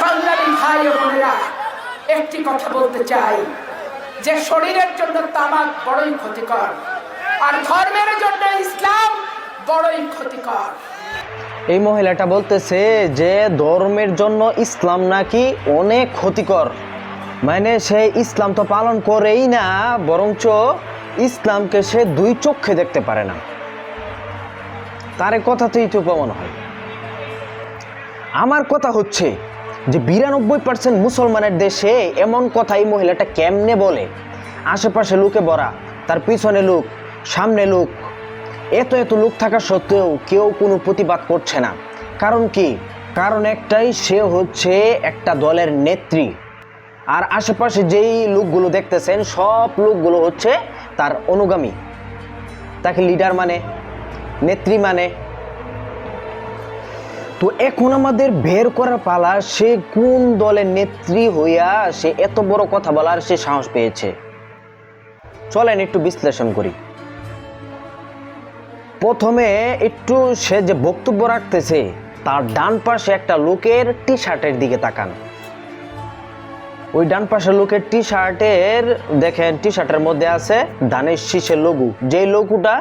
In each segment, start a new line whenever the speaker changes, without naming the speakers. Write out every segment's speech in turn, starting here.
সংগ্রামী ভাই ও বোনেরা, একটি কথা বলতে চাই যে শরীরের জন্য তামাক বড়ই ক্ষতিকর, আর ধর্মের জন্য ইসলাম বড়ই ক্ষতিকর।
এই মহিলাটা বলতেছে যে ধর্মের জন্য ইসলাম নাকি অনেক ক্ষতিকর, মানে সে ইসলাম তো পালন করেই না, বরঞ্চ ইসলামকে সে দুই চোখে দেখতে পারে না। তার কথাতেই তো প্রমাণ হয়। আমার কথা হচ্ছে যে 92% মুসলমানের দেশে এমন কথা এই মহিলাটা কেমনে বলে? আশেপাশে লোকে ভরা, তার পিছনে লোক, সামনে লোক, এত এত লোক থাকা সত্ত্বেও কেউ কোনো প্রতিবাদ করছে না। কারণ কি? কারণ একটাই, সে হচ্ছে একটা দলের নেত্রী। আর আশেপাশে যেই লোকগুলো দেখতেছেন সব লোকগুলো হচ্ছে তার অনুগামী। তাকে লিডার মানে, নেত্রী মানে। তো এখন আমাদের বের করার পালা, সে কোন দলের নেত্রী হইয়া সে এত বড় কথা বলার সে সাহস পেয়েছে। চলেন একটু বিশ্লেষণ করি। প্রথমে একটু সে যে বক্তব্য রাখতেছে তার ডান পাশে একটা লোকের টি শার্টের দিকে তাকান। ওই ডান পাশের লোকের টি শার্টের দেখেন, টি শার্টের মধ্যে আছে ধানের শীষের লোগো, যেই লোগোটা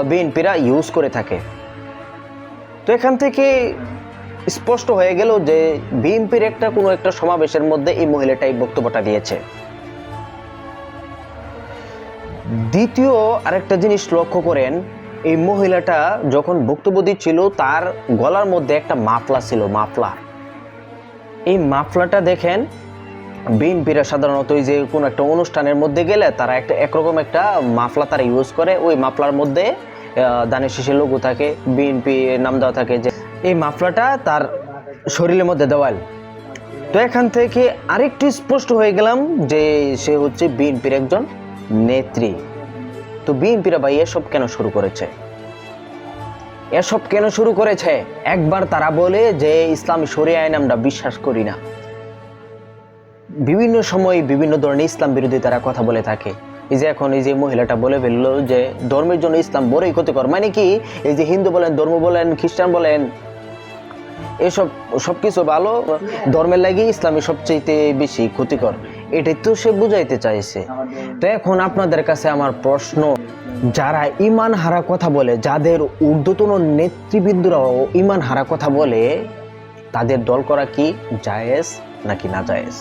বিএনপিরা ইউজ করে থাকে। তো এখান থেকে স্পষ্ট হয়ে গেল যে বিএনপির কোনো একটা সমাবেশের মধ্যে এই মহিলাটা এই বক্তব্যটা দিয়েছে। দ্বিতীয় আরেকটা জিনিস লক্ষ্য করেন, এই মহিলাটা যখন বক্তব্য দিচ্ছিল তার গলার মধ্যে একটা মাফলা ছিল, মাফলা। এই মাফলাটা দেখেন, বিএনপিরা সাধারণত ওই যে কোনো একটা অনুষ্ঠানের মধ্যে গেলে তারা একরকম একটা মাফলা তারা ইউজ করে। ওই মাফলার মধ্যে ধানের শীষের লোগো থাকে, বিএনপি নাম দেওয়া থাকে। যে এই মাফলাটা তার শরীরের মধ্যে দেওয়াল। তো এখান থেকে আরেকটু স্পষ্ট হয়ে গেলাম যে সে হচ্ছে বিএনপির একজন নেত্রী। তো বিএনপিরা ভাই এসব কেন শুরু করেছে? এসব কেন শুরু করেছে? একবার তারা বলে যে ইসলামী শরিয়া আইন আমরা বিশ্বাস করি না। বিভিন্ন সময় বিভিন্ন ধরনের ইসলাম বিরোধী তারা কথা বলে থাকে। এই যে এখন এই যে মহিলাটা বলে ফেললো যে ধর্মের জন্য ইসলাম বড়ই ক্ষতিকর। মানে কি? এই যে হিন্দু বলেন, ধর্ম বলেন, খ্রিস্টান বলেন, এসব সবকিছু ভালো, ধর্মের লাগে ইসলামী সবচেয়ে বেশি ক্ষতিকর, এটাই তো সে বুঝাইতে চাইছে। তো এখন আপনাদের কাছে আমার প্রশ্ন, যারা ইমান হারা কথা বলে, যাদের ঊর্ধ্বতন নেতৃবৃন্দরাও ইমান হারা কথা বলে, তাদের দল করা কি জায়েজ নাকি না জায়েজ?